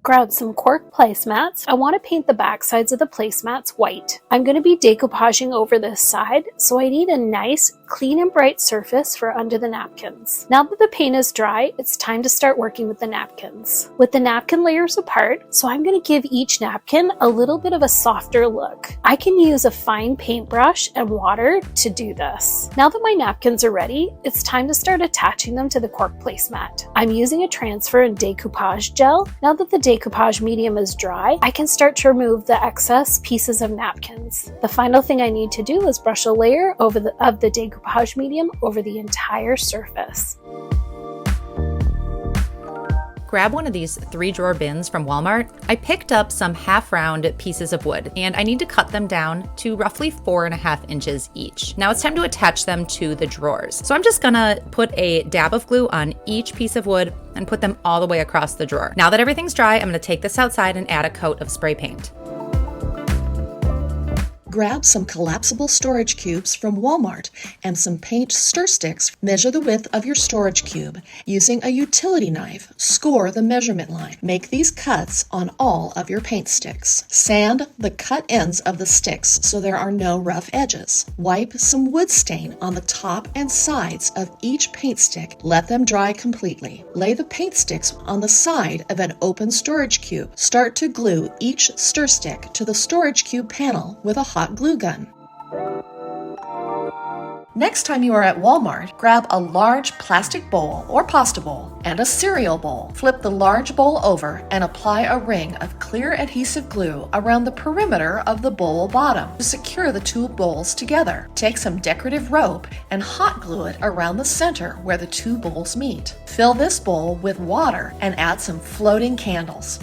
Grab some cork placemats. I want to paint the back sides of the placemats white. I'm going to be decoupaging over this side, so I need a nice, clean and bright surface for under the napkins. Now that the paint is dry, it's time to start working with the napkins. With the napkin layers apart, so I'm going to give each napkin a little bit of a softer look. I can use a fine paintbrush and water to do this. Now that my napkins are ready, it's time to start attaching them to the cork placemat. I'm using a transfer and decoupage gel. Now that the decoupage medium is dry, I can start to remove the excess pieces of napkins. The final thing I need to do is brush a layer of the decoupage medium over the entire surface. Grab one of these 3-drawer bins from Walmart. I picked up some half-round pieces of wood, and I need to cut them down to roughly 4.5 inches each. Now it's time to attach them to the drawers. So I'm just gonna put a dab of glue on each piece of wood and put them all the way across the drawer. Now that everything's dry, I'm gonna take this outside and add a coat of spray paint. Grab some collapsible storage cubes from Walmart and some paint stir sticks. Measure the width of your storage cube. Using a utility knife, score the measurement line. Make these cuts on all of your paint sticks. Sand the cut ends of the sticks so there are no rough edges. Wipe some wood stain on the top and sides of each paint stick. Let them dry completely. Lay the paint sticks on the side of an open storage cube. Start to glue each stir stick to the storage cube panel with a hot glue gun. Next time you are at Walmart, grab a large plastic bowl or pasta bowl and a cereal bowl. Flip the large bowl over and apply a ring of clear adhesive glue around the perimeter of the bowl bottom to secure the two bowls together. Take some decorative rope and hot glue it around the center where the two bowls meet. Fill this bowl with water and add some floating candles.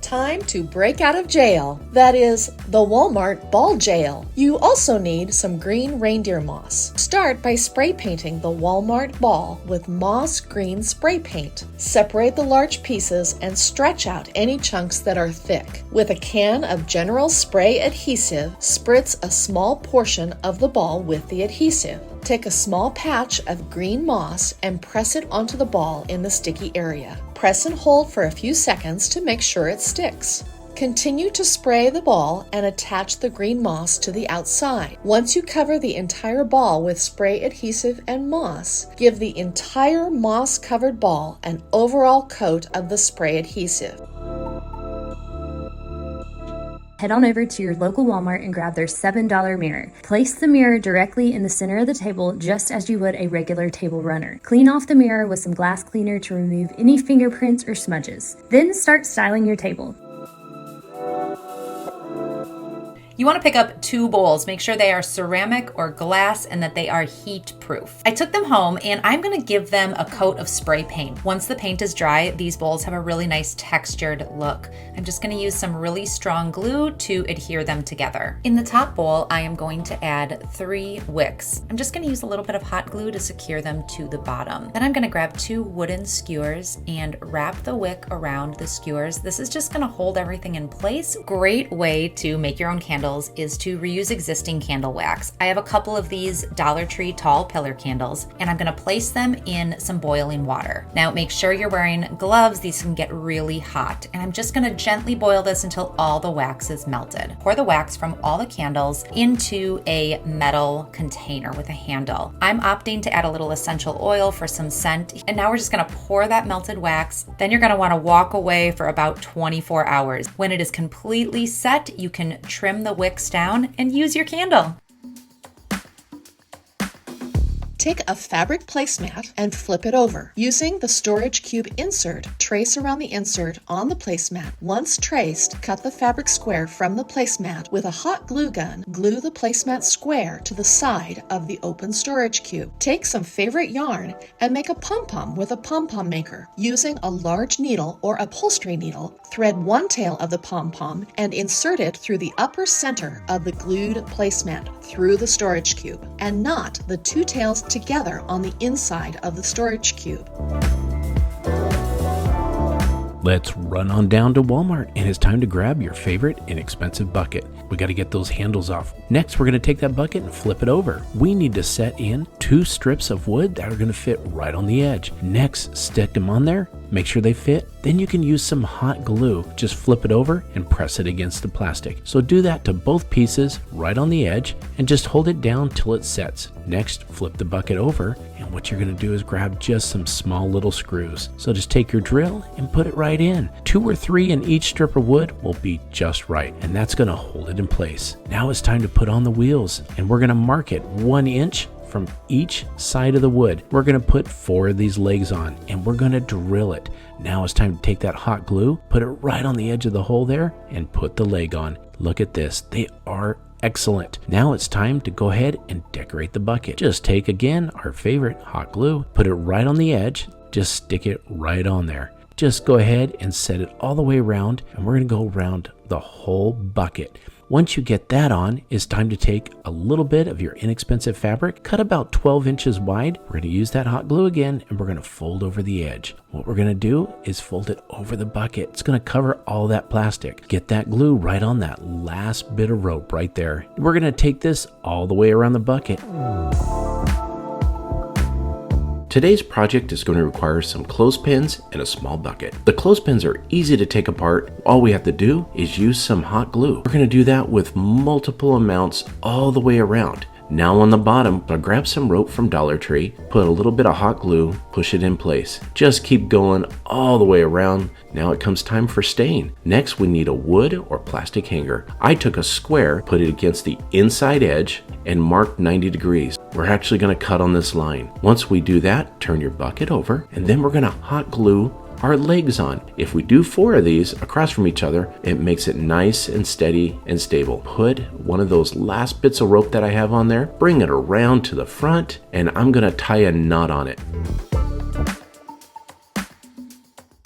Time to break out of jail. That is, the Walmart ball jail. You also need some green reindeer moss. Start by spray painting the Walmart ball with moss green spray paint. Separate the large pieces and stretch out any chunks that are thick. With a can of general spray adhesive, spritz a small portion of the ball with the adhesive. Take a small patch of green moss and press it onto the ball in the sticky area. Press and hold for a few seconds to make sure it sticks. Continue to spray the ball and attach the green moss to the outside. Once you cover the entire ball with spray adhesive and moss, give the entire moss-covered ball an overall coat of the spray adhesive. Head on over to your local Walmart and grab their $7 mirror. Place the mirror directly in the center of the table just as you would a regular table runner. Clean off the mirror with some glass cleaner to remove any fingerprints or smudges. Then start styling your table. You want to pick up 2 bowls. Make sure they are ceramic or glass and that they are heat proof. I took them home and I'm going to give them a coat of spray paint. Once the paint is dry, these bowls have a really nice textured look. I'm just going to use some really strong glue to adhere them together. In the top bowl, I am going to add 3 wicks. I'm just going to use a little bit of hot glue to secure them to the bottom. Then I'm going to grab 2 wooden skewers and wrap the wick around the skewers. This is just going to hold everything in place. Great way to make your own candles is to reuse existing candle wax. I have a couple of these Dollar Tree tall pillar candles and I'm going to place them in some boiling water. Now make sure you're wearing gloves. These can get really hot and I'm just going to gently boil this until all the wax is melted. Pour the wax from all the candles into a metal container with a handle. I'm opting to add a little essential oil for some scent and now we're just going to pour that melted wax. Then you're going to want to walk away for about 24 hours. When it is completely set, you can trim the wicks down and use your candle. Take a fabric placemat and flip it over. Using the storage cube insert, trace around the insert on the placemat. Once traced, cut the fabric square from the placemat. With a hot glue gun, glue the placemat square to the side of the open storage cube. Take some favorite yarn and make a pom-pom with a pom-pom maker. Using a large needle or upholstery needle, thread one tail of the pom-pom and insert it through the upper center of the glued placemat through the storage cube, and knot the 2 tails together on the inside of the storage cube. Let's run on down to Walmart and it's time to grab your favorite inexpensive bucket. We got to get those handles off. Next, we're going to take that bucket and flip it over. We need to set in 2 strips of wood that are going to fit right on the edge. Next, stick them on there Make sure they fit. Then you can use some hot glue. Just flip it over and press it against the plastic. So do that to both pieces right on the edge and just hold it down till it sets. Next, flip the bucket over, and what you're going to do is grab just some small little screws. So just take your drill and put it right in. 2 or 3 in each strip of wood will be just right, and that's going to hold it in place. Now it's time to put on the wheels, and we're going to mark it 1 inch from each side of the wood. We're going to put 4 of these legs on, and we're going to drill it. Now it's time to take that hot glue, put it right on the edge of the hole there, and put the leg on. Look at this. They are excellent. Now it's time to go ahead and decorate the bucket. Just take again our favorite hot glue, put it right on the edge, just stick it right on there. Just go ahead and set it all the way around, and we're going to go around the whole bucket. Once you get that on, it's time to take a little bit of your inexpensive fabric, cut about 12 inches wide. We're going to use that hot glue again, and we're going to fold over the edge. What we're going to do is fold it over the bucket. It's going to cover all that plastic. Get that glue right on that last bit of rope right there. We're going to take this all the way around the bucket. Today's project is going to require some clothespins and a small bucket. The clothespins are easy to take apart. All we have to do is use some hot glue. We're going to do that with multiple amounts all the way around. Now on the bottom, I'll grab some rope from Dollar Tree, put a little bit of hot glue, push it in place. Just keep going all the way around. Now it comes time for staying. Next, we need a wood or plastic hanger. I took a square, put it against the inside edge, and marked 90 degrees. We're actually going to cut on this line. Once we do that, turn your bucket over, and then we're going to hot glue our legs on. If we do 4 of these across from each other, it makes it nice and steady and stable. Put one of those last bits of rope that I have on there, bring it around to the front, and I'm going to tie a knot on it.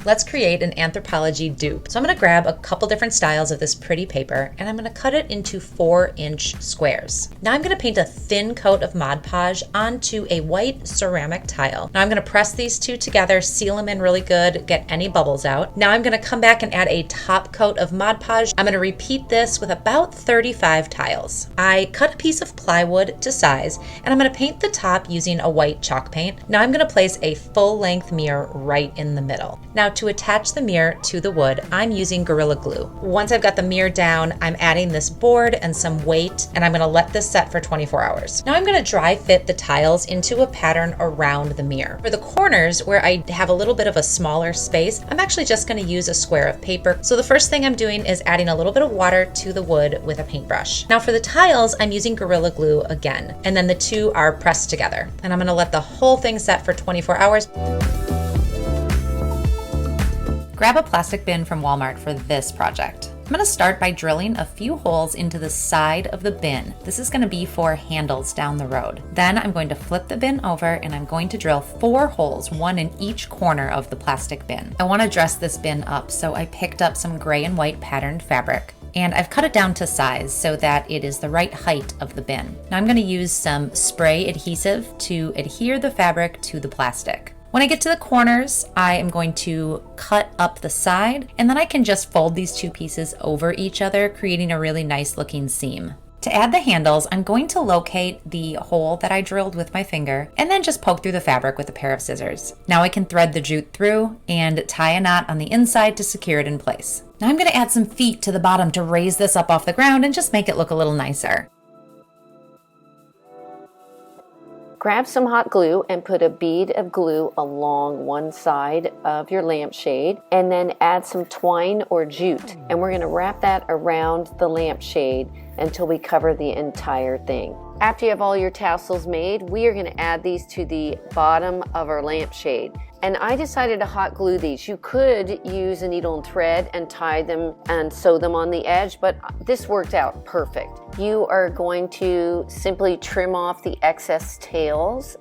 Let's create an anthropology dupe. So I'm going to grab a couple different styles of this pretty paper, and I'm going to cut it into 4-inch squares. Now I'm going to paint a thin coat of Mod Podge onto a white ceramic tile. Now I'm going to press these 2 together, seal them in really good, get any bubbles out. Now I'm going to come back and add a top coat of Mod Podge. I'm going to repeat this with about 35 tiles. I cut a piece of plywood to size, and I'm going to paint the top using a white chalk paint. Now I'm going to place a full-length mirror right in the middle. Now to attach the mirror to the wood, I'm using Gorilla Glue. Once I've got the mirror down, I'm adding this board and some weight, and I'm going to let this set for 24 hours. Now I'm going to dry fit the tiles into a pattern around the mirror. For the corners where I have a little bit of a smaller space, I'm actually just going to use a square of paper. So the first thing I'm doing is adding a little bit of water to the wood with a paintbrush. Now for the tiles, I'm using Gorilla Glue again, and then the 2 are pressed together. And I'm going to let the whole thing set for 24 hours. Grab a plastic bin from Walmart for this project. I'm going to start by drilling a few holes into the side of the bin. This is going to be for handles down the road. Then I'm going to flip the bin over, and I'm going to drill 4 holes, 1 in each corner of the plastic bin. I want to dress this bin up, so I picked up some gray and white patterned fabric, and I've cut it down to size so that it is the right height of the bin. Now I'm going to use some spray adhesive to adhere the fabric to the plastic. When I get to the corners, I am going to cut up the side, and then I can just fold these 2 pieces over each other, creating a really nice looking seam. To add the handles, I'm going to locate the hole that I drilled with my finger and then just poke through the fabric with a pair of scissors. Now I can thread the jute through and tie a knot on the inside to secure it in place. Now I'm going to add some feet to the bottom to raise this up off the ground and just make it look a little nicer. Grab some hot glue and put a bead of glue along one side of your lampshade, and then add some twine or jute, and we're going to wrap that around the lampshade until we cover the entire thing. After you have all your tassels made, we are going to add these to the bottom of our lampshade. And I decided to hot glue these. You could use a needle and thread and tie them and sew them on the edge, but this worked out perfect. You are going to simply trim off the excess tails.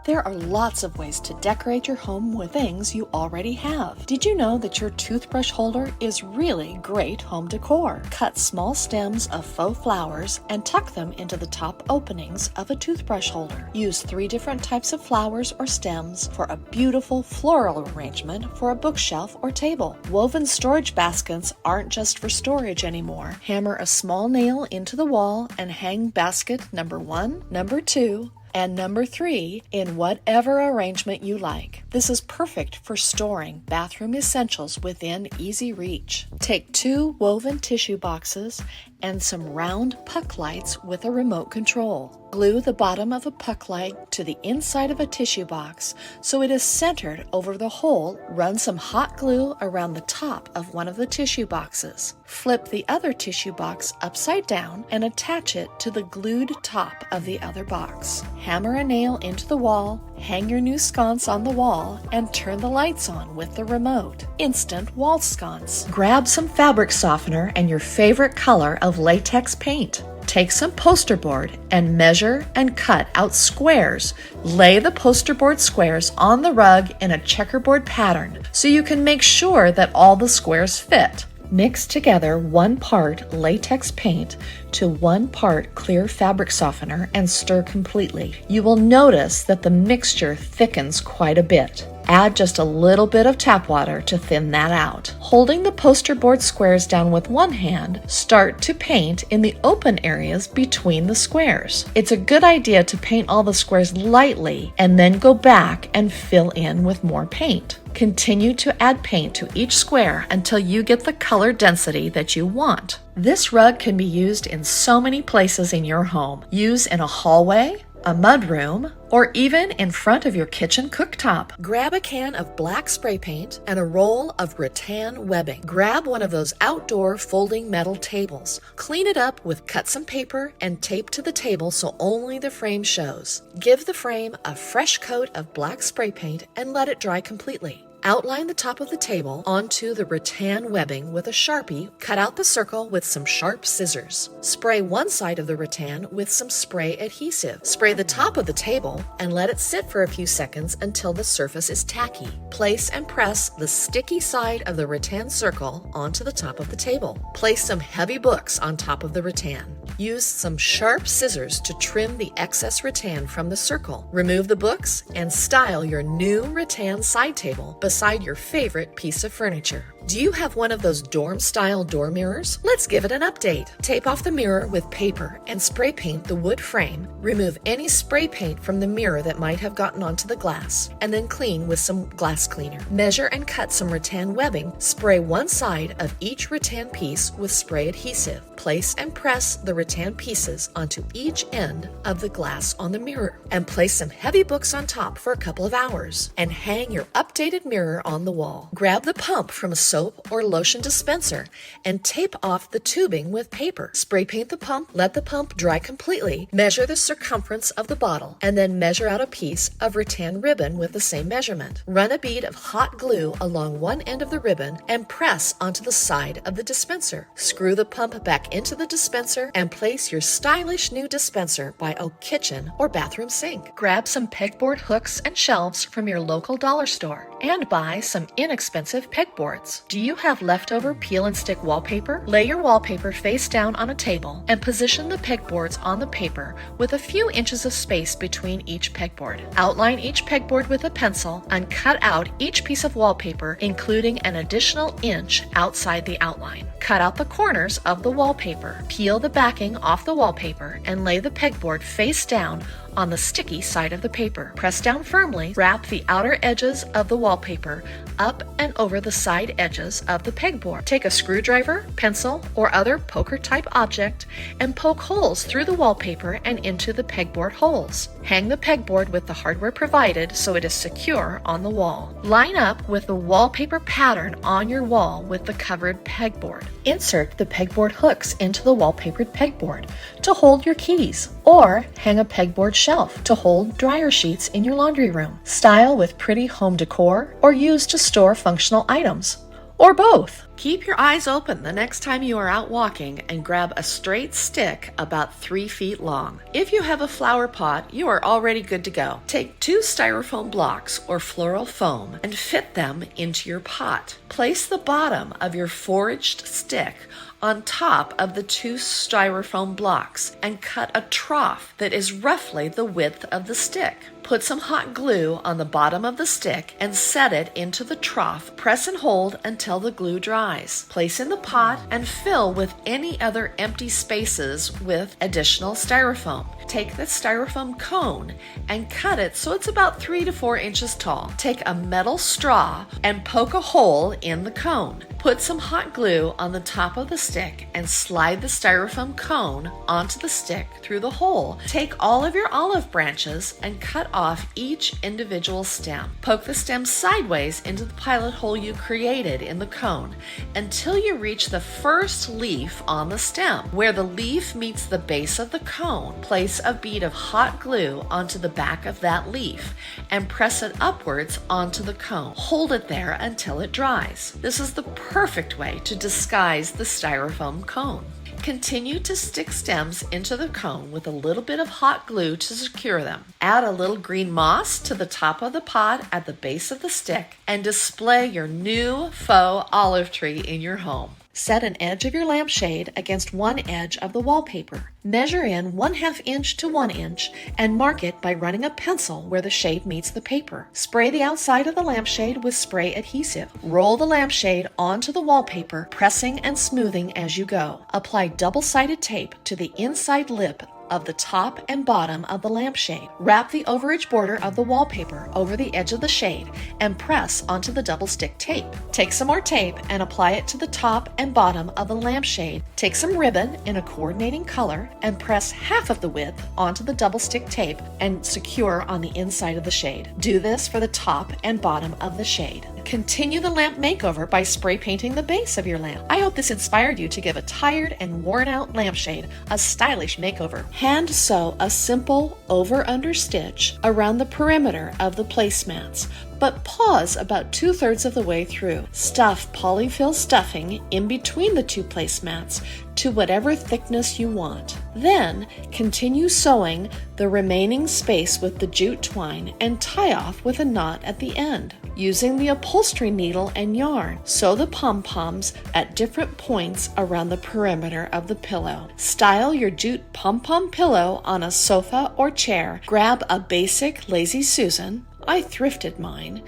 There are lots of ways to decorate your home with things you already have. Did you know that your toothbrush holder is really great home decor? Cut small stems of faux flowers and tuck them into the top openings of a toothbrush holder. Use 3 different types of flowers or stems for a beautiful floral arrangement for a bookshelf or table. Woven storage baskets aren't just for storage anymore. Hammer a small nail into the wall and hang basket number 1, number 2, And number 3, in whatever arrangement you like. This is perfect for storing bathroom essentials within easy reach. Take 2 woven tissue boxes and some round puck lights with a remote control. Glue the bottom of a puck light to the inside of a tissue box so it is centered over the hole. Run some hot glue around the top of one of the tissue boxes. Flip the other tissue box upside down and attach it to the glued top of the other box. Hammer a nail into the wall, hang your new sconce on the wall, and turn the lights on with the remote. Instant wall sconce. Grab some fabric softener and your favorite color of latex paint. Take some poster board and measure and cut out squares. Lay the poster board squares on the rug in a checkerboard pattern so you can make sure that all the squares fit. Mix together 1 part latex paint to 1 part clear fabric softener and stir completely. You will notice that the mixture thickens quite a bit. Add just a little bit of tap water to thin that out. Holding the poster board squares down with one hand, start to paint in the open areas between the squares. It's a good idea to paint all the squares lightly and then go back and fill in with more paint. Continue to add paint to each square until you get the color density that you want. This rug can be used in so many places in your home. Use in a hallway, a mudroom, or even in front of your kitchen cooktop. Grab a can of black spray paint and a roll of rattan webbing. Grab one of those outdoor folding metal tables. Clean it up with cut some paper and tape to the table so only the frame shows. Give the frame a fresh coat of black spray paint and let it dry completely. Outline the top of the table onto the rattan webbing with a Sharpie. Cut out the circle with some sharp scissors. Spray one side of the rattan with some spray adhesive. Spray the top of the table and let it sit for a few seconds until the surface is tacky. Place and press the sticky side of the rattan circle onto the top of the table. Place some heavy books on top of the rattan. Use some sharp scissors to trim the excess rattan from the circle. Remove the books and style your new rattan side table beside your favorite piece of furniture. Do you have one of those dorm-style door mirrors? Let's give it an update. Tape off the mirror with paper and spray paint the wood frame. Remove any spray paint from the mirror that might have gotten onto the glass, and then clean with some glass cleaner. Measure and cut some rattan webbing. Spray one side of each rattan piece with spray adhesive. Place and press the rattan pieces onto each end of the glass on the mirror, and place some heavy books on top for a couple of hours, and hang your updated mirror on the wall. Grab the pump from a soap or lotion dispenser and tape off the tubing with paper. Spray paint the pump, let the pump dry completely, measure the circumference of the bottle, and then measure out a piece of rattan ribbon with the same measurement. Run a bead of hot glue along one end of the ribbon and press onto the side of the dispenser. Screw the pump back into the dispenser and place your stylish new dispenser by a kitchen or bathroom sink. Grab some pegboard hooks and shelves from your local dollar store and buy some inexpensive pegboards. Do you have leftover peel and stick wallpaper? Lay your wallpaper face down on a table and position the pegboards on the paper with a few inches of space between each pegboard. Outline each pegboard with a pencil and cut out each piece of wallpaper, including an additional inch outside the outline. Cut out the corners of the wallpaper. Peel the backing off the wallpaper and lay the pegboard face down on the sticky side of the paper. Press down firmly, wrap the outer edges of the wallpaper up and over the side edges of the pegboard. Take a screwdriver, pencil, or other poker-type object and poke holes through the wallpaper and into the pegboard holes. Hang the pegboard with the hardware provided so it is secure on the wall. Line up with the wallpaper pattern on your wall with the covered pegboard. Insert the pegboard hooks into the wallpapered pegboard to hold your keys, or hang a pegboard shelf to hold dryer sheets in your laundry room. Style with pretty home decor or use to store functional items, or both. Keep your eyes open the next time you are out walking and grab a straight stick about 3 feet long. If you have a flower pot, you are already good to go. Take 2 styrofoam blocks or floral foam and fit them into your pot. Place the bottom of your foraged stick on top of the 2 styrofoam blocks and cut a trough that is roughly the width of the stick. Put some hot glue on the bottom of the stick and set it into the trough. Press and hold until the glue dries. Place in the pot and fill with any other empty spaces with additional styrofoam. take the styrofoam cone and cut it so it's about 3 to 4 inches tall. Take a metal straw and poke a hole in the cone. Put some hot glue on the top of the stick and slide the styrofoam cone onto the stick through the hole. Take all of your olive branches and cut off each individual stem. Poke the stem sideways into the pilot hole you created in the cone until you reach the first leaf on the stem. Where the leaf meets the base of the cone, place a bead of hot glue onto the back of that leaf and press it upwards onto the cone. Hold it there until it dries. This is the perfect way to disguise the styrofoam cone. Continue to stick stems into the cone with a little bit of hot glue to secure them. Add a little green moss to the top of the pot at the base of the stick and display your new faux olive tree in your home. Set an edge of your lampshade against one edge of the wallpaper. Measure in 1/2 inch to 1 inch and mark it by running a pencil where the shade meets the paper. Spray the outside of the lampshade with spray adhesive. Roll the lampshade onto the wallpaper, pressing and smoothing as you go. Apply double-sided tape to the inside lip of the top and bottom of the lampshade. Wrap the overage border of the wallpaper over the edge of the shade and press onto the double stick tape. Take some more tape and apply it to the top and bottom of the lampshade. Take some ribbon in a coordinating color and press half of the width onto the double stick tape and secure on the inside of the shade. Do this for the top and bottom of the shade. Continue the lamp makeover by spray painting the base of your lamp. I hope this inspired you to give a tired and worn out lampshade a stylish makeover. Hand sew a simple over-under stitch around the perimeter of the placemats, but pause about 2/3 of the way through. Stuff polyfill stuffing in between the two placemats to whatever thickness you want. Then continue sewing the remaining space with the jute twine and tie off with a knot at the end. Using the upholstery needle and yarn, sew the pom-poms at different points around the perimeter of the pillow. Style your jute pom-pom pillow on a sofa or chair. Grab a basic Lazy Susan, I thrifted mine,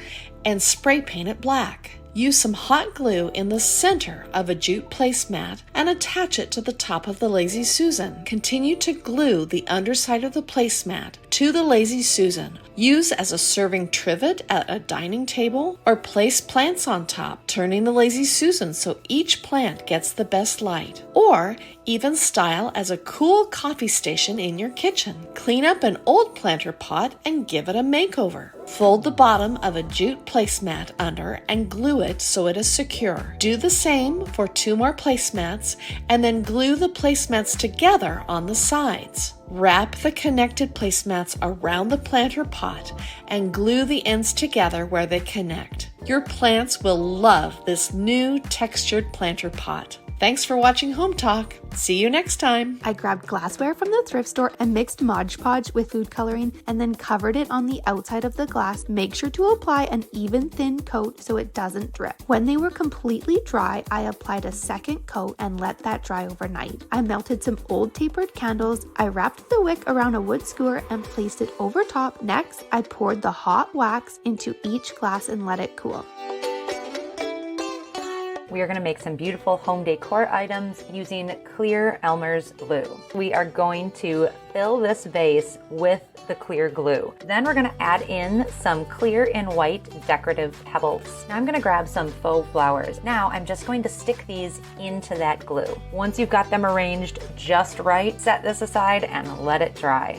and spray paint it black. Use some hot glue in the center of a jute placemat and attach it to the top of the Lazy Susan. Continue to glue the underside of the placemat to the Lazy Susan. Use as a serving trivet at a dining table or place plants on top, turning the Lazy Susan so each plant gets the best light. Or even style as a cool coffee station in your kitchen. Clean up an old planter pot and give it a makeover. Fold the bottom of a jute placemat under and glue it so it is secure. Do the same for 2 more placemats and then glue the placemats together on the sides. Wrap the connected placemats around the planter pot and glue the ends together where they connect. Your plants will love this new textured planter pot. Thanks for watching Hometalk. See you next time. I grabbed glassware from the thrift store and mixed Mod Podge with food coloring and then covered it on the outside of the glass. Make sure to apply an even thin coat so it doesn't drip. When they were completely dry, I applied a second coat and let that dry overnight. I melted some old tapered candles. I wrapped the wick around a wood skewer and placed it over top. Next, I poured the hot wax into each glass and let it cool. We are going to make some beautiful home decor items using clear Elmer's glue. We are going to fill this vase with the clear glue. Then we're going to add in some clear and white decorative pebbles. Now I'm going to grab some faux flowers. Now I'm just going to stick these into that glue. Once you've got them arranged just right, set this aside and let it dry.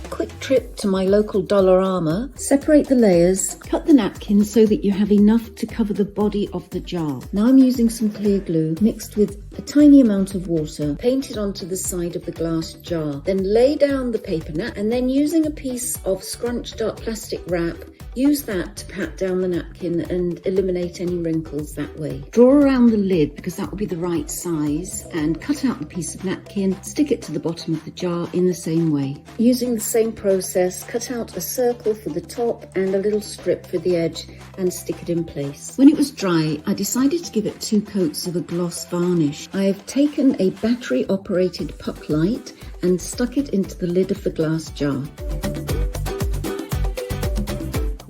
Quick trip to my local Dollarama. Separate the layers, cut the napkin so that you have enough to cover the body of the jar. Now I'm using some clear glue mixed with a tiny amount of water, paint it onto the side of the glass jar. Then lay down the paper nap and then using a piece of scrunched up plastic wrap, use that to pat down the napkin and eliminate any wrinkles that way. Draw around the lid because that will be the right size and cut out the piece of napkin, stick it to the bottom of the jar in the same way. Using the same process, cut out a circle for the top and a little strip for the edge and stick it in place. When it was dry, I decided to give it 2 coats of a gloss varnish. I have taken a battery operated puck light and stuck it into the lid of the glass jar.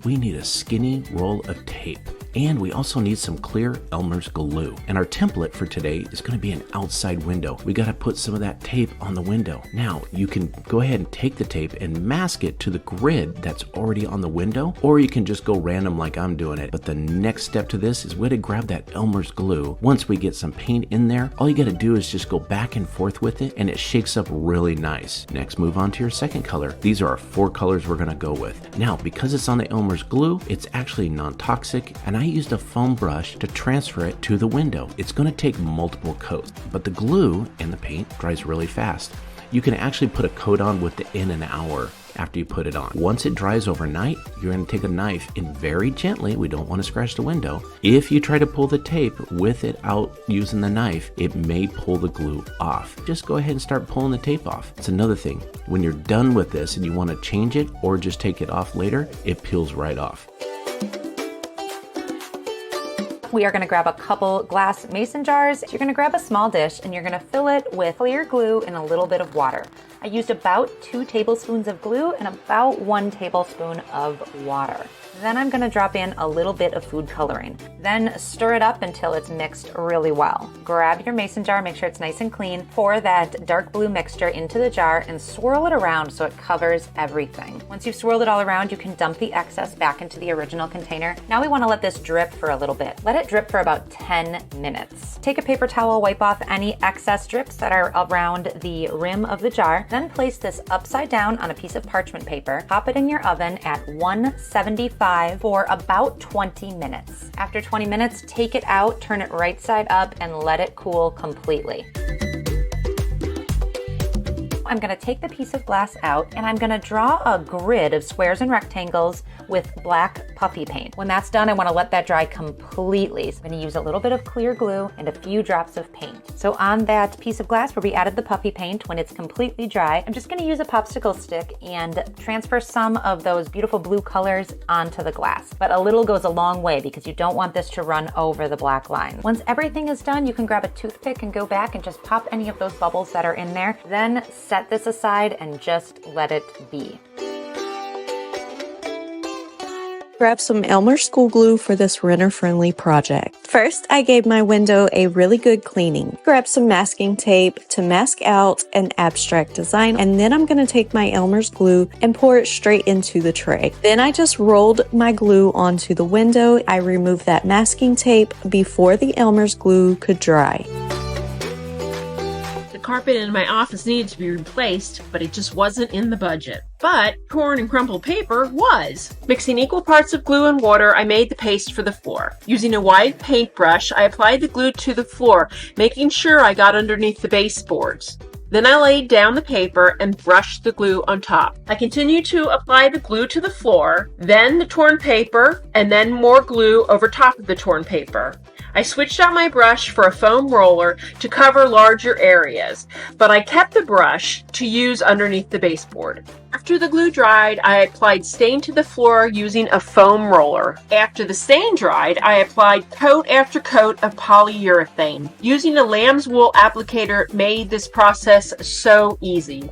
We need a skinny roll of tape. And we also need some clear Elmer's glue. And our template for today is going to be an outside window. We got to put some of that tape on the window. Now you can go ahead and take the tape and mask it to the grid that's already on the window, or you can just go random like I'm doing it. But the next step to this is we're going to grab that Elmer's glue. Once we get some paint in there, all you got to do is just go back and forth with it, and it shakes up really nice. Next, move on to your second color. These are our 4 colors we're going to go with. Now, because it's on the Elmer's glue, it's actually non-toxic, and I used a foam brush to transfer it to the window. It's going to take multiple coats, but the glue and the paint dries really fast. You can actually put a coat on within an hour after you put it on. Once it dries overnight, you're going to take a knife and very gently, we don't want to scratch the window. If you try to pull the tape with it out using the knife, it may pull the glue off. Just go ahead and start pulling the tape off. It's another thing. When you're done with this and you want to change it or just take it off later, it peels right off. We are going to grab a couple glass mason jars. You're going to grab a small dish and you're going to fill it with clear glue and a little bit of water. I used about 2 tablespoons of glue and about 1 tablespoon of water. Then I'm going to drop in a little bit of food coloring. Then stir it up until it's mixed really well. Grab your mason jar, make sure it's nice and clean. Pour that dark blue mixture into the jar and swirl it around so it covers everything. Once you've swirled it all around, you can dump the excess back into the original container. Now we want to let this drip for a little bit. Let it drip for about 10 minutes. Take a paper towel, wipe off any excess drips that are around the rim of the jar. Then place this upside down on a piece of parchment paper. Pop it in your oven at 175 for about 20 minutes. After 20 minutes, take it out, turn it right side up, and let it cool completely. I'm going to take the piece of glass out and I'm going to draw a grid of squares and rectangles with black puffy paint. When that's done, I want to let that dry completely. So I'm going to use a little bit of clear glue and a few drops of paint. So on that piece of glass where we added the puffy paint, when it's completely dry, I'm just going to use a popsicle stick and transfer some of those beautiful blue colors onto the glass. But a little goes a long way because you don't want this to run over the black line. Once everything is done, you can grab a toothpick and go back and just pop any of those bubbles that are in there. Then set this aside and just let it be. Grab some Elmer school glue for this renter-friendly project. First, I gave my window a really good cleaning. Grab some masking tape to mask out an abstract design, and then I'm going to take my Elmer's glue and pour it straight into the tray. Then I just rolled my glue onto the window. I removed that masking tape before the Elmer's glue could dry. Carpet in my office needed to be replaced, but it just wasn't in the budget. But torn and crumpled paper was. Mixing equal parts of glue and water, I made the paste for the floor. Using a wide paintbrush, I applied the glue to the floor, making sure I got underneath the baseboards. Then I laid down the paper and brushed the glue on top. I continued to apply the glue to the floor, then the torn paper, and then more glue over top of the torn paper. I switched out my brush for a foam roller to cover larger areas, but I kept the brush to use underneath the baseboard. After the glue dried, I applied stain to the floor using a foam roller. After the stain dried, I applied coat after coat of polyurethane. Using a lamb's wool applicator made this process so easy.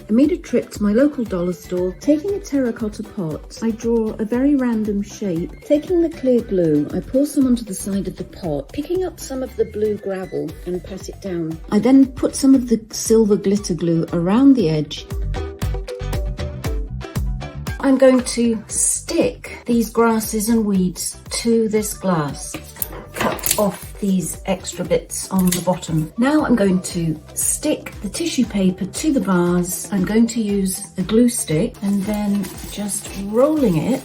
I made a trip to my local dollar store. Taking a terracotta pot, I draw a very random shape. Taking the clear glue, I pour some onto the side of the pot, picking up some of the blue gravel and pat it down. I then put some of the silver glitter glue around the edge. I'm going to stick these grasses and weeds to this glass. Cut off these extra bits on the bottom. Now I'm going to stick the tissue paper to the vase. I'm going to use a glue stick and then just rolling it,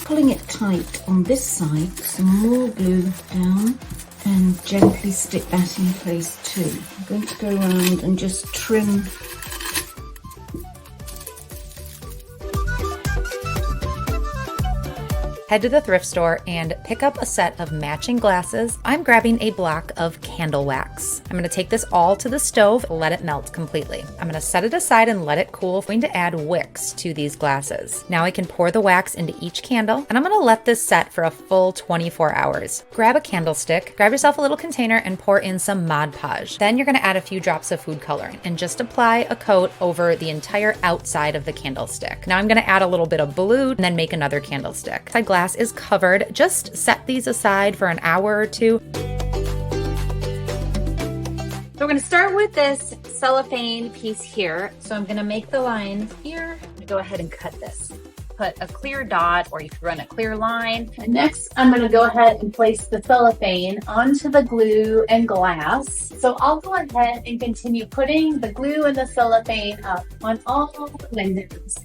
pulling it tight on this side, some more glue down and gently stick that in place too. I'm going to go around and just trim . Head to the thrift store and pick up a set of matching glasses. I'm grabbing a block of candle wax. I'm gonna take this all to the stove, let it melt completely. I'm gonna set it aside and let it cool. I'm going to add wicks to these glasses. Now I can pour the wax into each candle, and I'm gonna let this set for a full 24 hours. Grab a candlestick, grab yourself a little container, and pour in some Mod Podge. Then you're gonna add a few drops of food coloring and just apply a coat over the entire outside of the candlestick. Now I'm gonna add a little bit of blue and then make another candlestick. Side glass is covered. Just set these aside for an hour or two. So we're going to start with this cellophane piece here. So I'm going to make the line here. I'm going to go ahead and cut this. Put a clear dot, or you can run a clear line. And next, I'm going to go ahead and place the cellophane onto the glue and glass. So I'll go ahead and continue putting the glue and the cellophane up on all the windows.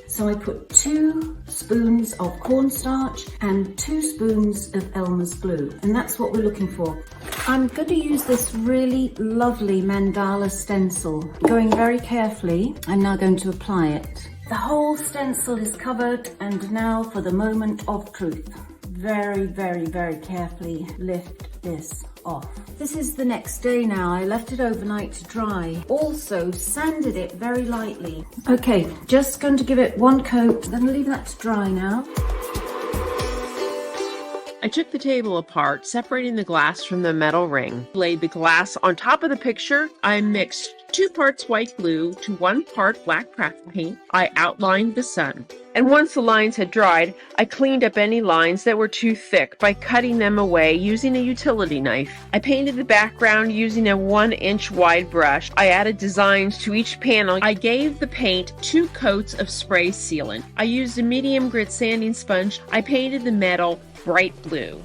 So I put 2 spoons of cornstarch and 2 spoons of Elmer's glue, and that's what we're looking for. I'm going to use this really lovely mandala stencil. Going very carefully, I'm now going to apply it. The whole stencil is covered, and now for the moment of truth. Very, very, very carefully lift this off. This is the next day now. I left it overnight to dry. Also sanded it very lightly. Okay, just going to give it one coat, then leave that to dry now. I took the table apart, separating the glass from the metal ring. Laid the glass on top of the picture. I mixed 2 parts white glue to 1 part black craft paint. I outlined the sun. And once the lines had dried, I cleaned up any lines that were too thick by cutting them away using a utility knife. I painted the background using a 1-inch wide brush. I added designs to each panel. I gave the paint 2 coats of spray sealant. I used a medium grit sanding sponge. I painted the metal bright blue.